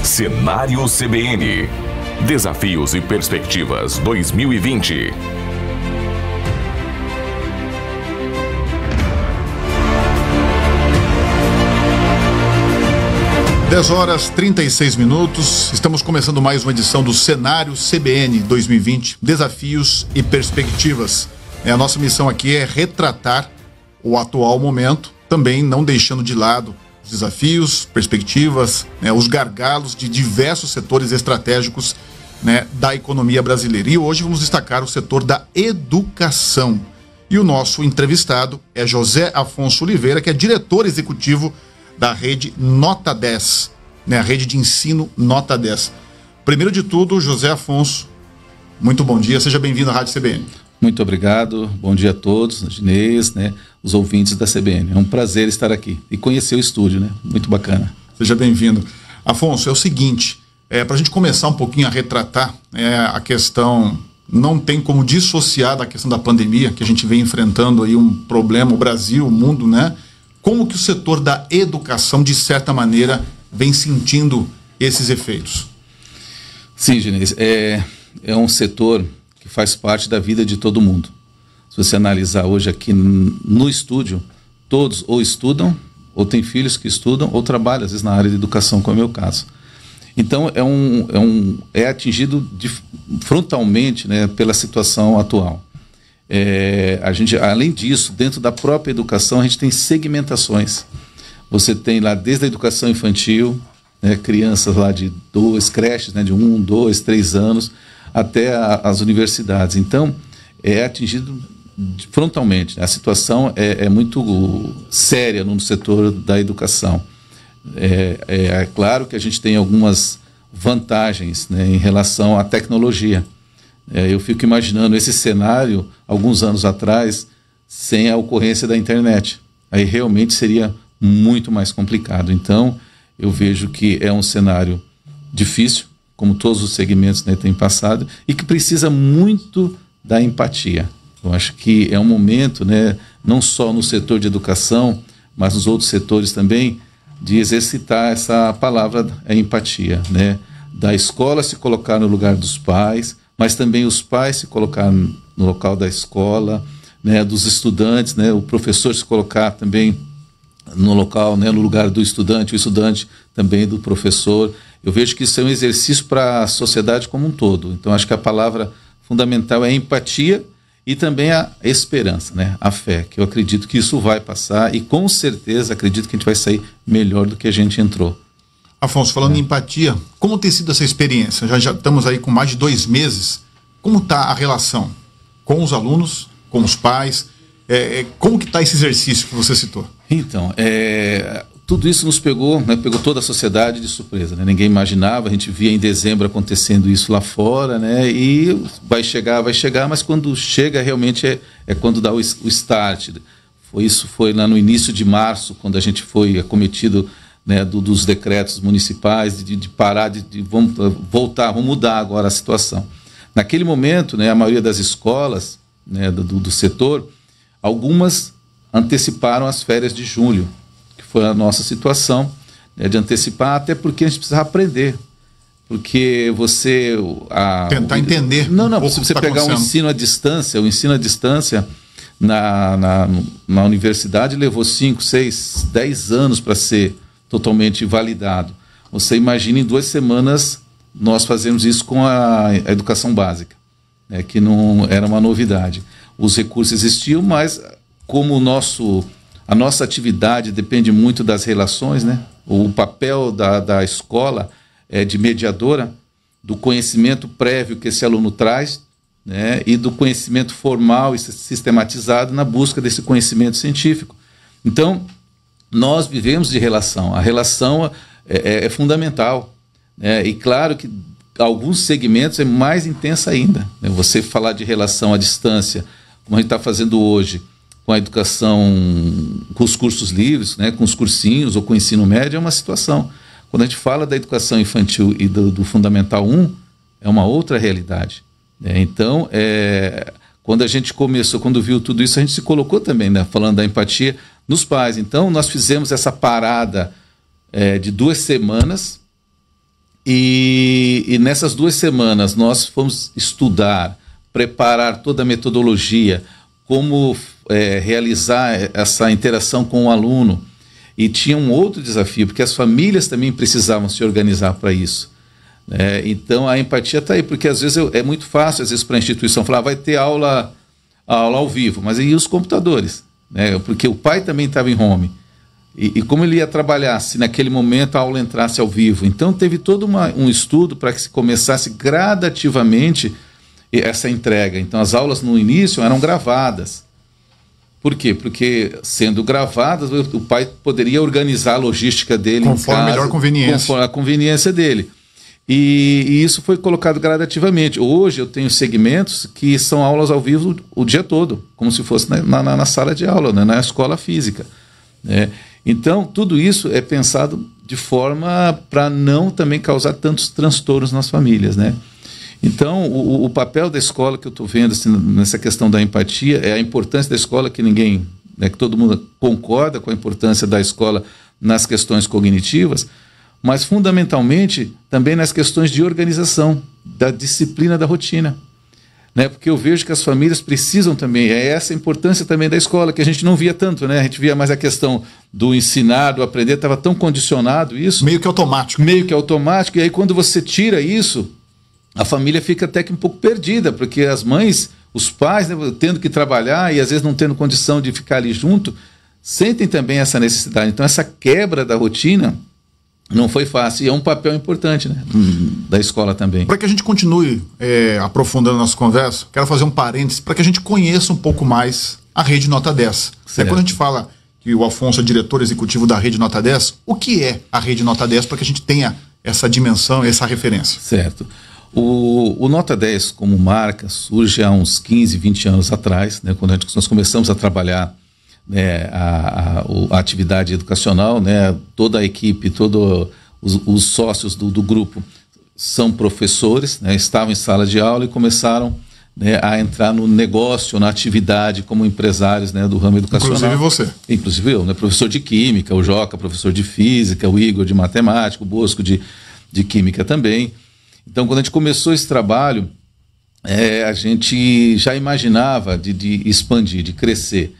Cenário CBN. Desafios e Perspectivas 2020. 10h36. Estamos começando mais uma edição do Cenário CBN 2020, Desafios e Perspectivas. A nossa missão aqui é retratar o atual momento, também não deixando de lado os desafios, perspectivas, os gargalos de diversos setores estratégicos, da economia brasileira. E hoje vamos destacar o setor da educação. E o nosso entrevistado é José Afonso Oliveira, que é diretor executivo da rede Nota 10, a rede de ensino Nota 10. Primeiro de tudo, José Afonso, muito bom dia, seja bem-vindo à Rádio CBN. Muito obrigado, bom dia a todos, Inês, os ouvintes da CBN. É um prazer estar aqui e conhecer o estúdio, muito bacana. Seja bem-vindo. Afonso, é o seguinte, para a gente começar um pouquinho a retratar a questão, não tem como dissociar da questão da pandemia, que a gente vem enfrentando aí um problema, o Brasil, o mundo, Como que o setor da educação, de certa maneira, vem sentindo esses efeitos? Sim, Inês, é um setor que faz parte da vida de todo mundo. Se você analisar hoje aqui no estúdio, todos ou estudam, ou têm filhos que estudam, ou trabalham, às vezes, na área de educação, como é o meu caso. Então, é atingido frontalmente, pela situação atual. A gente, além disso, dentro da própria educação, a gente tem segmentações. Você tem lá desde a educação infantil, crianças lá de creches, de 1, 2, 3 anos, até as universidades. Então, é atingido frontalmente. A situação é muito séria no setor da educação. É claro que a gente tem algumas vantagens, em relação à tecnologia. Eu fico imaginando esse cenário, alguns anos atrás, sem a ocorrência da internet. Aí realmente seria muito mais complicado. Então, eu vejo que é um cenário difícil, como todos os segmentos têm passado, e que precisa muito da empatia. Eu acho que é um momento, não só no setor de educação, mas nos outros setores também, de exercitar essa palavra, a empatia, da escola se colocar no lugar dos pais, mas também os pais se colocar no local da escola, dos estudantes, o professor se colocar também no local, no lugar do estudante, o estudante também do professor. Eu vejo que isso é um exercício para a sociedade como um todo. Então, acho que a palavra fundamental é a empatia e também a esperança, a fé, que eu acredito que isso vai passar e com certeza acredito que a gente vai sair melhor do que a gente entrou. Afonso, falando em empatia, como tem sido essa experiência? Já estamos aí com mais de 2 meses. Como está a relação com os alunos, com os pais? Como que está esse exercício que você citou? Então, tudo isso nos pegou toda a sociedade de surpresa. Ninguém imaginava, a gente via em dezembro acontecendo isso lá fora, e vai chegar, mas quando chega realmente é quando dá o start. Isso foi lá no início de março, quando a gente foi acometido dos decretos municipais, de parar, vamos voltar, vamos mudar agora a situação. Naquele momento, a maioria das escolas do setor, algumas anteciparam as férias de julho, que foi a nossa situação, de antecipar, até porque a gente precisava aprender. Porque você... Tentar entender. Se você pegar o ensino à distância na universidade levou 5, 6, 10 anos para ser totalmente validado. Você imagina em 2 semanas nós fazemos isso com a educação básica, que não era uma novidade. Os recursos existiam, mas como a nossa atividade depende muito das relações, o papel da escola é de mediadora do conhecimento prévio que esse aluno traz, e do conhecimento formal e sistematizado na busca desse conhecimento científico. Então, nós vivemos de relação. A relação é fundamental. E claro que alguns segmentos é mais intensa ainda. Você falar de relação à distância, como a gente está fazendo hoje, com a educação, com os cursos livres, com os cursinhos ou com o ensino médio, é uma situação. Quando a gente fala da educação infantil e do Fundamental 1, é uma outra realidade. Então, quando a gente começou, quando viu tudo isso, a gente se colocou também, falando da empatia, nos pais. Então, nós fizemos essa parada de 2 semanas, E nessas 2 semanas nós fomos estudar, preparar toda a metodologia, como realizar essa interação com o aluno. E tinha um outro desafio, porque as famílias também precisavam se organizar para isso. Então a empatia está aí, porque às vezes é muito fácil, às vezes, para a instituição falar, vai ter aula ao vivo, mas e os computadores? Porque o pai também estava em home. E como ele ia trabalhar se naquele momento a aula entrasse ao vivo? Então teve todo um estudo para que se começasse gradativamente essa entrega. Então as aulas no início eram gravadas. Por quê? Porque sendo gravadas, o pai poderia organizar a logística dele conforme a melhor conveniência. Conforme a conveniência dele. E isso foi colocado gradativamente. Hoje eu tenho segmentos que são aulas ao vivo o dia todo, como se fosse na sala de aula, na escola física. Então, tudo isso é pensado de forma para não também causar tantos transtornos nas famílias, Então, o papel da escola que eu estou vendo assim, nessa questão da empatia é a importância da escola, que ninguém, que todo mundo concorda com a importância da escola nas questões cognitivas, mas fundamentalmente também nas questões de organização, da disciplina da rotina. Porque eu vejo que as famílias precisam também, é essa a importância também da escola, que a gente não via tanto, a gente via mais a questão do ensinar, do aprender, estava tão condicionado isso. Meio que automático. E aí quando você tira isso, a família fica até que um pouco perdida, porque as mães, os pais, tendo que trabalhar e às vezes não tendo condição de ficar ali junto, sentem também essa necessidade. Então essa quebra da rotina não foi fácil, e é um papel importante da escola também. Para que a gente continue aprofundando a nossa conversa, quero fazer um parênteses para que a gente conheça um pouco mais a Rede Nota 10. Quando a gente fala que o Afonso é diretor executivo da Rede Nota 10, o que é a Rede Nota 10 para que a gente tenha essa dimensão, essa referência? Certo. O Nota 10 como marca surge há uns 15, 20 anos atrás, quando nós começamos a trabalhar a atividade educacional, toda a equipe, todos os sócios do grupo são professores, estavam em sala de aula e começaram a entrar no negócio, na atividade como empresários do ramo educacional. Inclusive você. Inclusive eu, professor de química, o Joca, professor de física, o Igor de matemática, o Bosco de química também. Então, quando a gente começou esse trabalho, a gente já imaginava de expandir, de crescer.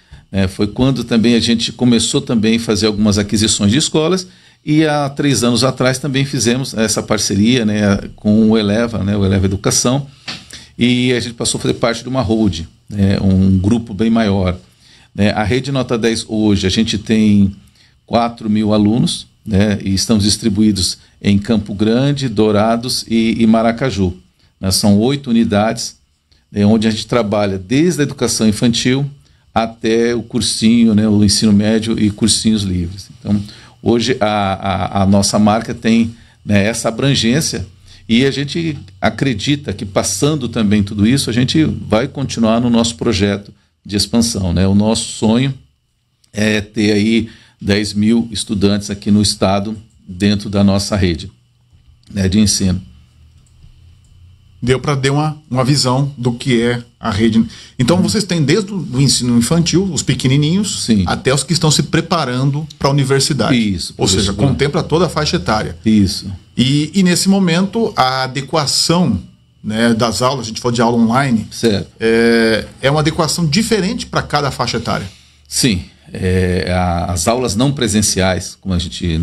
Foi quando também a gente começou também a fazer algumas aquisições de escolas, e há 3 anos atrás também fizemos essa parceria com o Eleva, o Eleva Educação, e a gente passou a fazer parte de uma holding, um grupo bem maior. A Rede Nota 10 hoje, a gente tem 4.000 alunos, e estamos distribuídos em Campo Grande, Dourados e Maracaju. São 8 unidades, onde a gente trabalha desde a educação infantil até o cursinho, o ensino médio e cursinhos livres. Então, hoje a nossa marca tem essa abrangência, e a gente acredita que, passando também tudo isso, a gente vai continuar no nosso projeto de expansão. O nosso sonho é ter aí 10.000 estudantes aqui no estado, dentro da nossa rede de ensino. Deu para ter uma visão do que é a rede. Então vocês têm desde o ensino infantil, os pequenininhos, sim, até os que estão se preparando para a universidade. Isso. Ou seja, contempla toda a faixa etária. Isso. E nesse momento, a adequação das aulas, a gente falou de aula online, certo, é uma adequação diferente para cada faixa etária. Sim. As aulas não presenciais, como a gente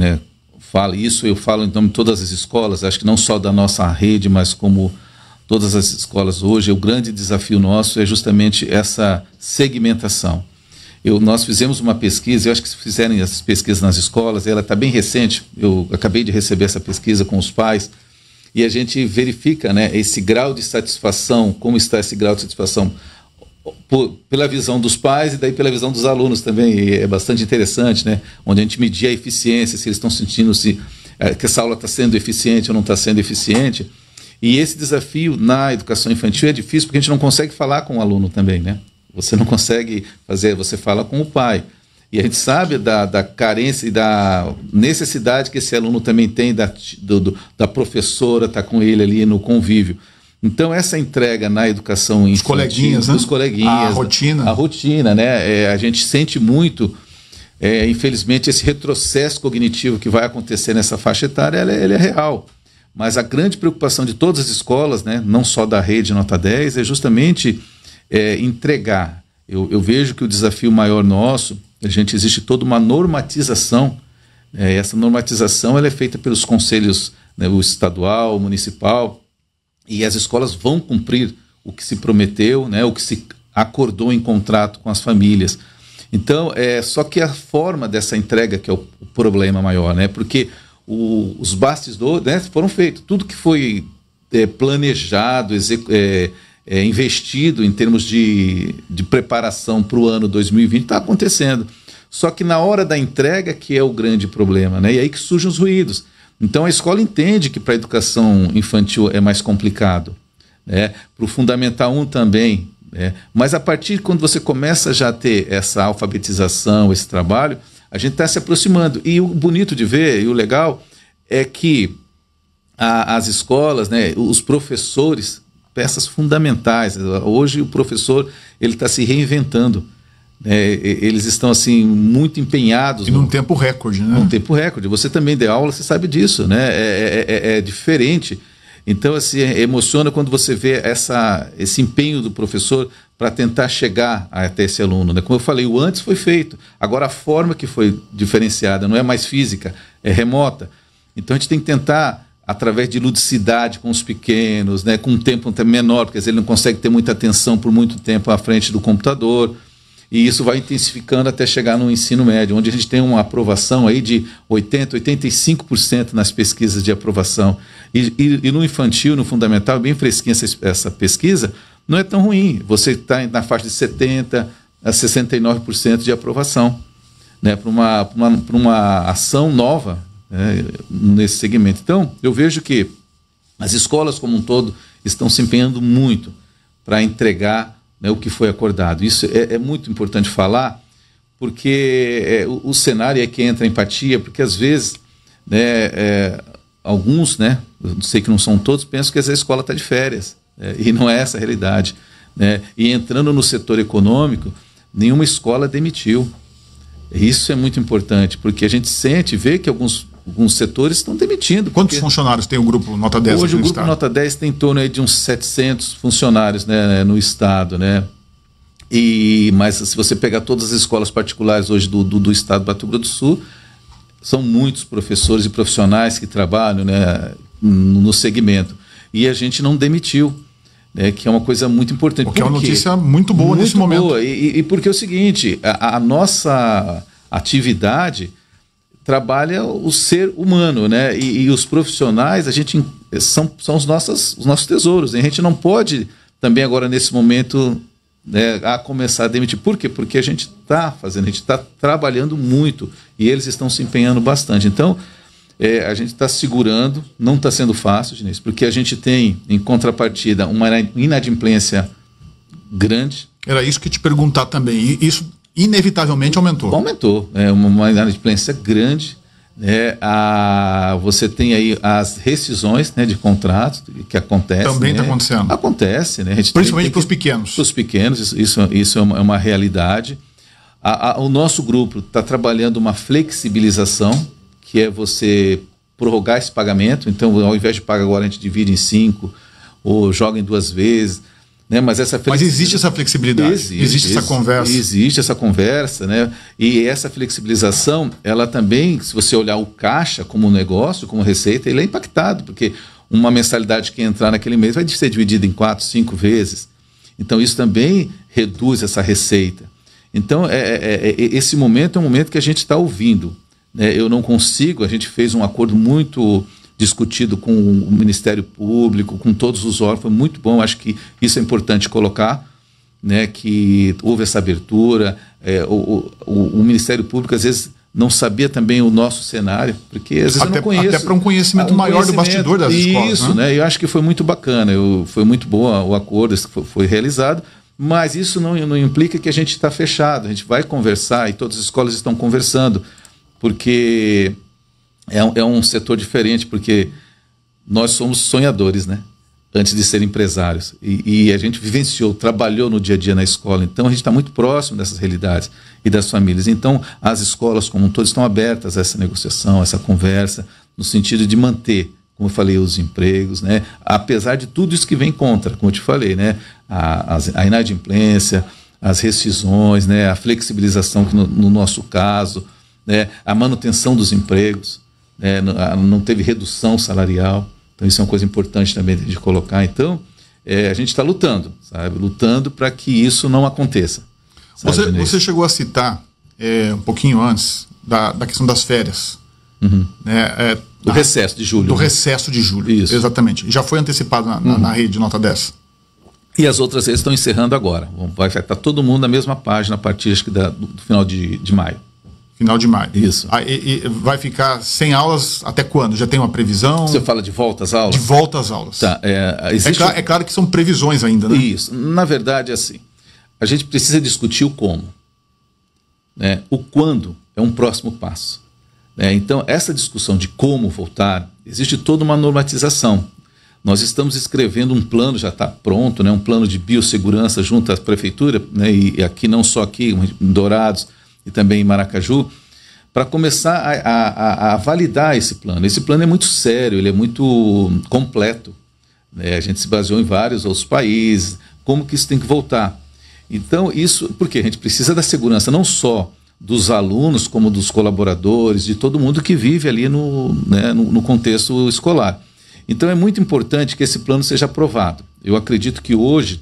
fala, isso eu falo em nome de todas as escolas, acho que não só da nossa rede, mas como todas as escolas hoje, o grande desafio nosso é justamente essa segmentação. Nós fizemos uma pesquisa, eu acho que se fizerem essas pesquisas nas escolas, ela está bem recente, eu acabei de receber essa pesquisa com os pais, e a gente verifica esse grau de satisfação, como está esse grau de satisfação, pela visão dos pais e daí pela visão dos alunos também. E é bastante interessante, onde a gente media a eficiência, se eles estão sentindo que essa aula está sendo eficiente ou não está sendo eficiente. E esse desafio na educação infantil é difícil, porque a gente não consegue falar com o aluno também, Você não consegue fazer, você fala com o pai. E a gente sabe da carência e da necessidade que esse aluno também tem da professora estar com ele ali no convívio. Então, essa entrega na educação infantil, os coleguinhas, a rotina, a gente sente muito, infelizmente, esse retrocesso cognitivo que vai acontecer nessa faixa etária, ele é real. mas a grande preocupação de todas as escolas, né, não só da rede Nota 10, é justamente entregar. Eu vejo que o desafio maior nosso, existe toda uma normatização. Essa normatização ela é feita pelos conselhos, né, o estadual, o municipal, e as escolas vão cumprir o que se prometeu, né, o que se acordou em contrato com as famílias. Então, só que a forma dessa entrega que é o problema maior, né, porque os bastidores, né, foram feitos, tudo que foi planejado, investido em termos de preparação para o ano 2020 está acontecendo. Só que na hora da entrega que é o grande problema, né? E aí que surgem os ruídos. Então a escola entende que para a educação infantil é mais complicado, né? Para o Fundamental 1 também, né? Mas a partir de quando você começa já a ter essa alfabetização, esse trabalho, a gente está se aproximando. E o bonito de ver, e o legal, é que as escolas, né, os professores, peças fundamentais. Hoje o professor ele está se reinventando. Eles estão assim muito empenhados. E num tempo recorde, né? Num tempo recorde. Você também deu aula, você sabe disso, né? É diferente. Então, assim, emociona quando você vê esse empenho do professor para tentar chegar até esse aluno, né? Como eu falei, o antes foi feito. Agora a forma que foi diferenciada não é mais física, é remota. Então a gente tem que tentar, através de ludicidade com os pequenos, né? Com um tempo até menor, porque às vezes ele não consegue ter muita atenção por muito tempo à frente do computador. E isso vai intensificando até chegar no ensino médio, onde a gente tem uma aprovação aí de 80%, 85% nas pesquisas de aprovação. E no infantil, no fundamental, bem fresquinha essa pesquisa, não é tão ruim. Você está na faixa de 70% a 69% de aprovação, né, para uma ação nova, né, nesse segmento. Então, eu vejo que as escolas como um todo estão se empenhando muito para entregar, né, o que foi acordado. Isso é muito importante falar, porque o cenário é que entra a empatia, porque às vezes, né, alguns, né, eu sei que não são todos, pensam que a escola está de férias, e não é essa a realidade, né? E entrando no setor econômico, nenhuma escola demitiu. Isso é muito importante, porque a gente vê que alguns setores estão demitindo. Quantos funcionários tem o Grupo Nota 10? Hoje o Grupo Nota 10 tem em torno aí de uns 700 funcionários, né, no estado, né? Mas se você pegar todas as escolas particulares hoje do estado do Mato Grosso do Sul, são muitos professores e profissionais que trabalham, né, no segmento. E a gente não demitiu, né, que é uma coisa muito importante. Porque é uma notícia muito boa nesse momento. Boa. E porque é o seguinte, a nossa atividade trabalha o ser humano, né? E os profissionais, a gente são os nossos tesouros. A gente não pode também agora nesse momento, né, começar a demitir. Por quê? Porque a gente está fazendo, a gente está trabalhando muito e eles estão se empenhando bastante. Então, a gente está segurando, não está sendo fácil, Diniz, porque a gente tem, em contrapartida, uma inadimplência grande. Era isso que eu te perguntar também. E isso inevitavelmente aumentou. Aumentou, uma inadimplência grande, né? Você tem aí as rescisões, né, de contratos que acontecem. Também está, né, acontecendo. Acontece, né? Principalmente para os pequenos. Para os pequenos, isso é uma realidade. O nosso grupo está trabalhando uma flexibilização, que é você prorrogar esse pagamento. Então, ao invés de pagar agora, a gente divide em 5 ou joga em 2 vezes. Né? Mas existe essa flexibilidade? Existe essa conversa? Existe essa conversa, né? E essa flexibilização, ela também, se você olhar o caixa como negócio, como receita, ele é impactado, porque uma mensalidade que entrar naquele mês vai ser dividida em 4, 5 vezes. Então, isso também reduz essa receita. Então, esse momento é um momento que a gente está ouvindo. Eu não consigo, a gente fez um acordo muito discutido com o Ministério Público, com todos os órgãos, foi muito bom, acho que isso é importante colocar, né, que houve essa abertura, o Ministério Público às vezes não sabia também o nosso cenário, porque às vezes eu não conheço. Até para um conhecimento maior do bastidor das escolas. Isso, né? Eu acho que foi muito bacana, foi muito bom o acordo que foi realizado, mas isso não implica que a gente está fechado, a gente vai conversar e todas as escolas estão conversando, porque é um setor diferente, porque nós somos sonhadores, né? Antes de ser empresários. E a gente vivenciou, trabalhou no dia a dia na escola. Então, a gente está muito próximo dessas realidades e das famílias. Então, as escolas como um todo estão abertas a essa negociação, a essa conversa, no sentido de manter como eu falei, os empregos, né? Apesar de tudo isso que vem contra, como eu te falei, né? A inadimplência, as rescisões, né? A flexibilização, que no nosso caso, né? A manutenção dos empregos, né? Não teve redução salarial, então isso é uma coisa importante também de colocar. Então, a gente está lutando, sabe? Lutando para que isso não aconteça. Você chegou a citar, um pouquinho antes, da questão das férias. Né? Do recesso de julho. Do recesso de julho, isso. Exatamente. Já foi antecipado na rede Nota 10. E as outras redes estão encerrando agora. Vai estar todo mundo na mesma página a partir, acho que, do final de maio. Final de maio. Isso. E vai ficar sem aulas até quando? Já tem uma previsão? Você fala de volta às aulas? De volta às aulas. Tá. É claro que são previsões ainda, né? Isso. Na verdade, é assim. A gente precisa discutir o como. Né? O quando é um próximo passo. Então, essa discussão de como voltar, existe toda uma normatização. Nós estamos escrevendo um plano, já está pronto, né? Um plano de biossegurança junto à prefeitura, né? E aqui, não só aqui, em Dourados e também em Maracaju, para começar a validar esse plano. Esse plano é muito sério, ele é muito completo. Né? A gente se baseou em vários outros países, como que isso tem que voltar. Então, isso, porque a gente precisa da segurança não só dos alunos, como dos colaboradores, de todo mundo que vive ali no contexto escolar. Então é muito importante que esse plano seja aprovado. Eu acredito que hoje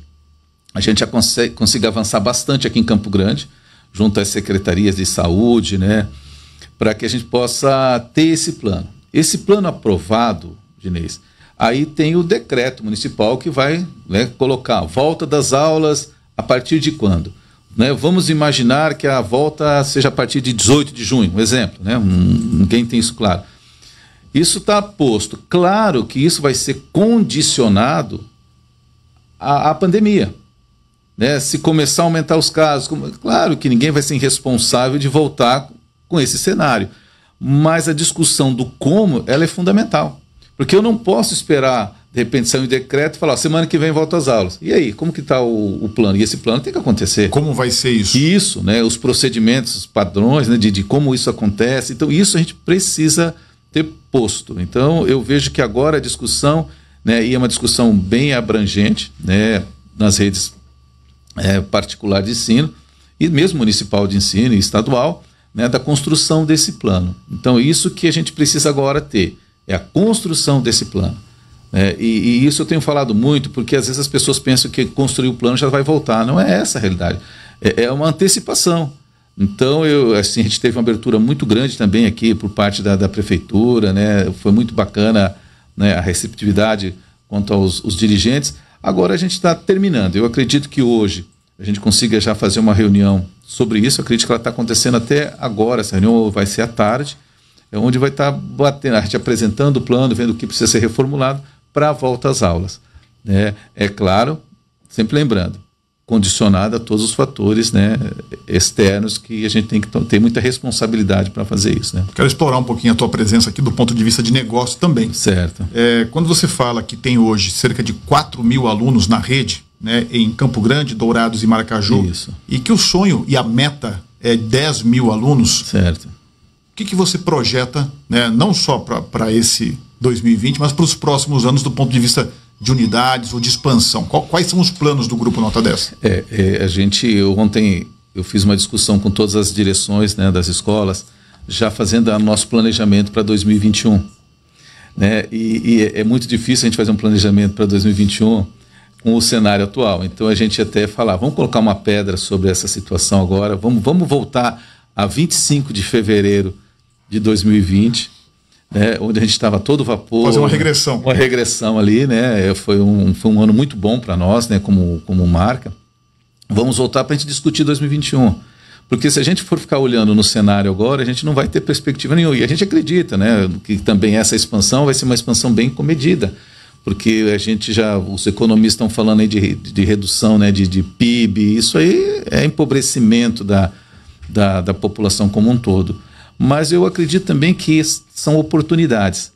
a gente já consiga avançar bastante aqui em Campo Grande, junto às secretarias de saúde, né, para que a gente possa ter esse plano. Esse plano aprovado, Ginês, aí tem o decreto municipal que vai, né, colocar volta das aulas a partir de quando? Né, vamos imaginar que a volta seja a partir de 18 de junho, um exemplo, né, ninguém tem isso claro. Isso está posto. Claro que isso vai ser condicionado à pandemia. Né? Se começar a aumentar os casos, claro que ninguém vai ser irresponsável de voltar com esse cenário. Mas a discussão do como, ela é fundamental. Porque eu não posso esperar, de repente, sair um decreto e falar, semana que vem volta às aulas. E aí, como que está o plano? E esse plano tem que acontecer. Como vai ser isso? Isso, né? Os procedimentos, os padrões, né? de como isso acontece. Então, isso a gente precisa ter posto. Então, eu vejo que agora a discussão, né, e é uma discussão bem abrangente, né, nas redes particular de ensino, e mesmo municipal de ensino e estadual, né, da construção desse plano. Então, isso que a gente precisa agora ter, é a construção desse plano. E isso eu tenho falado muito, porque às vezes as pessoas pensam que construir o plano já vai voltar. Não é essa a realidade. É uma antecipação. Então, a gente teve uma abertura muito grande também aqui por parte da prefeitura, né? Foi muito bacana, né, a receptividade quanto aos dirigentes. Agora a gente está terminando. Eu acredito que hoje a gente consiga já fazer uma reunião sobre isso. Eu acredito que ela está acontecendo até agora. Essa reunião vai ser à tarde, onde vai estar batendo, a gente apresentando o plano, vendo o que precisa ser reformulado para a volta às aulas. É claro, sempre lembrando, condicionada a todos os fatores, né, externos, que a gente tem que ter muita responsabilidade para fazer isso. Né? Quero explorar um pouquinho a tua presença aqui do ponto de vista de negócio também. Certo. Quando você fala que tem hoje cerca de 4.000 alunos na rede, né, em Campo Grande, Dourados e Maracaju, isso, e que o sonho e a meta é 10.000 alunos, certo, o que você projeta, né, não só para esse 2020, mas para os próximos anos do ponto de vista de unidades ou de expansão? Quais são os planos do Grupo Nota 10? Ontem eu fiz uma discussão com todas as direções, né, das escolas, já fazendo o nosso planejamento para 2021. Né? E é muito difícil a gente fazer um planejamento para 2021 com o cenário atual. Então a gente até falava, vamos colocar uma pedra sobre essa situação agora, vamos voltar a 25 de fevereiro de 2020, né, onde a gente estava todo vapor. Fazer uma regressão. Uma regressão ali, né? Foi um ano muito bom para nós, né, como marca. Vamos voltar para a gente discutir 2021. Porque se a gente for ficar olhando no cenário agora, a gente não vai ter perspectiva nenhuma. E a gente acredita, né, que também essa expansão vai ser uma expansão bem comedida. Porque os economistas estão falando aí de redução, né, de PIB. Isso aí é empobrecimento da população como um todo. Mas eu acredito também que são oportunidades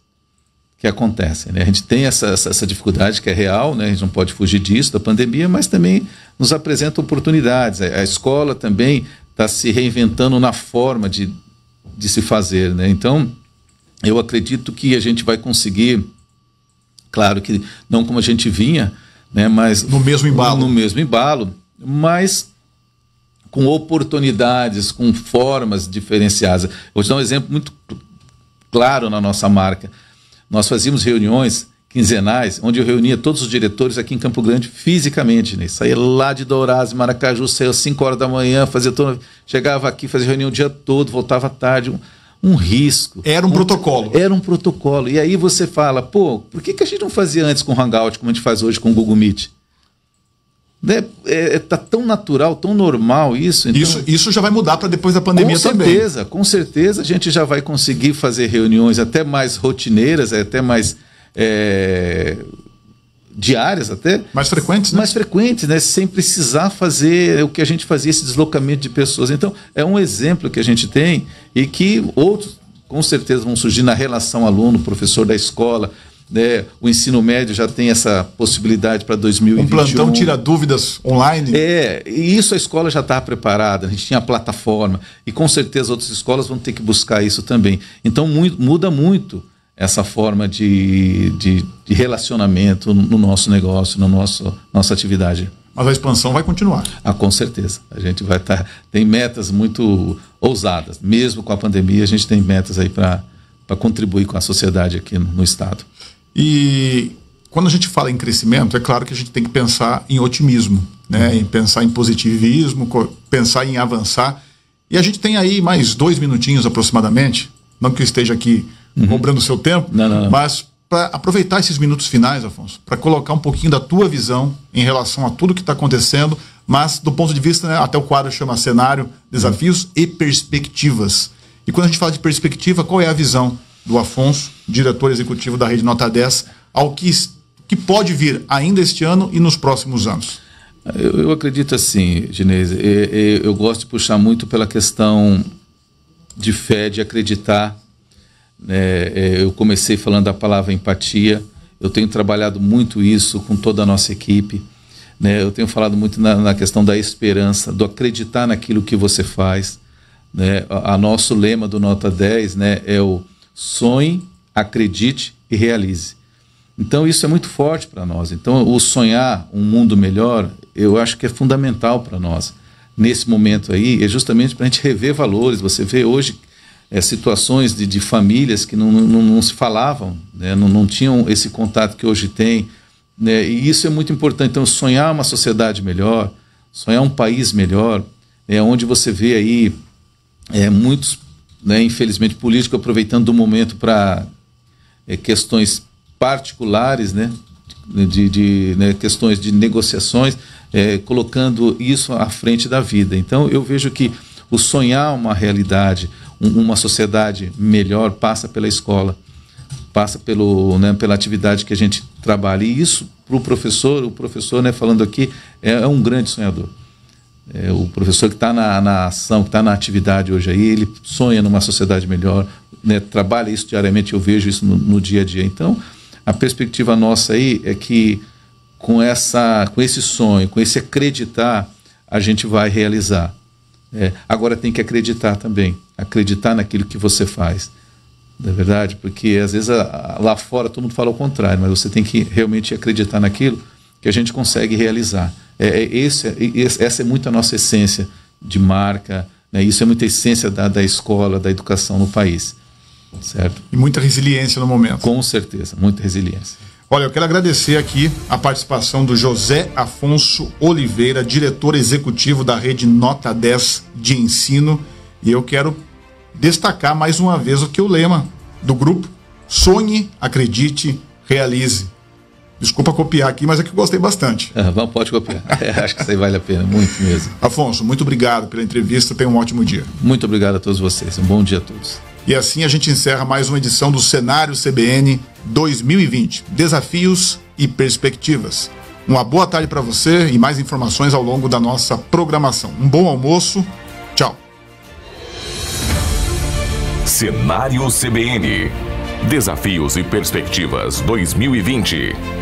que acontecem. Né? A gente tem essa dificuldade que é real, né? A gente não pode fugir disso, da pandemia, mas também nos apresenta oportunidades. A escola também está se reinventando na forma de se fazer. Né? Então, eu acredito que a gente vai conseguir Claro que não como a gente vinha, né, mas no mesmo embalo. No mesmo embalo, mas com oportunidades, com formas diferenciadas. Vou te dar um exemplo muito claro na nossa marca. Nós fazíamos reuniões quinzenais, onde eu reunia todos os diretores aqui em Campo Grande fisicamente, né? Saía lá de Dourados, Maracaju, saía às 5 horas da manhã, chegava aqui, fazia reunião o dia todo, voltava à tarde, um risco. Era um protocolo. Era um protocolo. E aí você fala, pô, por que a gente não fazia antes com o Hangout, como a gente faz hoje com o Google Meet? Tá tão natural, tão normal isso. Então, isso já vai mudar para depois da pandemia também. Com certeza a gente já vai conseguir fazer reuniões até mais rotineiras, até mais diárias até. Mais frequentes, né? Mais frequentes, né? Sem precisar fazer o que a gente fazia, esse deslocamento de pessoas. Então, é um exemplo que a gente tem e que outros, com certeza, vão surgir na relação aluno-professor da escola, né? O ensino médio já tem essa possibilidade para 2021. Um plantão tira dúvidas online. E isso a escola já está preparada, a gente tinha a plataforma, e com certeza outras escolas vão ter que buscar isso também. Então muda muito essa forma de relacionamento no nosso negócio, na nossa atividade. Mas a expansão vai continuar. Com certeza. A gente vai tem metas muito ousadas. Mesmo com a pandemia, a gente tem metas aí para contribuir com a sociedade aqui no estado. E quando a gente fala em crescimento, é claro que a gente tem que pensar em otimismo, né? Em pensar em positivismo, pensar em avançar. E a gente tem aí mais 2 minutinhos aproximadamente, não que eu esteja aqui cobrando o seu tempo, não. Mas para aproveitar esses minutos finais, Afonso, para colocar um pouquinho da tua visão em relação a tudo que está acontecendo, mas do ponto de vista, né, até o quadro chama cenário, desafios e perspectivas. E quando a gente fala de perspectiva, qual é a visão do Afonso, diretor executivo da Rede Nota 10, ao que pode vir ainda este ano e nos próximos anos? Eu acredito assim, Ginese, eu gosto de puxar muito pela questão de fé, de acreditar. Eu comecei falando da palavra empatia, eu tenho trabalhado muito isso com toda a nossa equipe, né? Eu tenho falado muito na questão da esperança, do acreditar naquilo que você faz, né? Nosso lema do Nota 10, né, é o sonhe, acredite e realize. Então isso é muito forte para nós. Então o sonhar um mundo melhor, eu acho que é fundamental para nós. Nesse momento aí, é justamente para a gente rever valores. Você vê hoje situações de famílias que não se falavam, né? não tinham esse contato que hoje tem, né? E isso é muito importante. Então sonhar uma sociedade melhor, sonhar um país melhor, onde você vê aí muitos, né, infelizmente, políticos aproveitando do momento para questões particulares, né, né, questões de negociações, colocando isso à frente da vida. Então eu vejo que o sonhar uma realidade, uma sociedade melhor, passa pela escola, passa pela atividade que a gente trabalha. E isso, para o professor, né, falando aqui, é um grande sonhador. O professor que está na ação, que está na atividade hoje aí, ele sonha numa sociedade melhor, né, trabalha isso diariamente, eu vejo isso no dia a dia. Então, a perspectiva nossa aí é que com esse sonho, com esse acreditar, a gente vai realizar. Agora tem que acreditar também, acreditar naquilo que você faz, não é verdade? Porque às vezes lá fora todo mundo fala o contrário, mas você tem que realmente acreditar naquilo que a gente consegue realizar. Essa é muito a nossa essência de marca, né? Isso é muita essência da escola, da educação no país, certo? E muita resiliência no momento. Com certeza, muita resiliência. Olha, eu quero agradecer aqui a participação do José Afonso Oliveira, diretor executivo da Rede Nota 10 de Ensino, e eu quero destacar mais uma vez o que o lema do grupo: sonhe, acredite, realize. Desculpa copiar aqui, mas é que eu gostei bastante. Pode copiar. Acho que isso aí vale a pena, muito mesmo. Afonso, muito obrigado pela entrevista, tenha um ótimo dia. Muito obrigado a todos vocês, um bom dia a todos. E assim a gente encerra mais uma edição do Cenário CBN 2020, Desafios e Perspectivas. Uma boa tarde para você e mais informações ao longo da nossa programação. Um bom almoço, tchau. Cenário CBN, Desafios e Perspectivas 2020.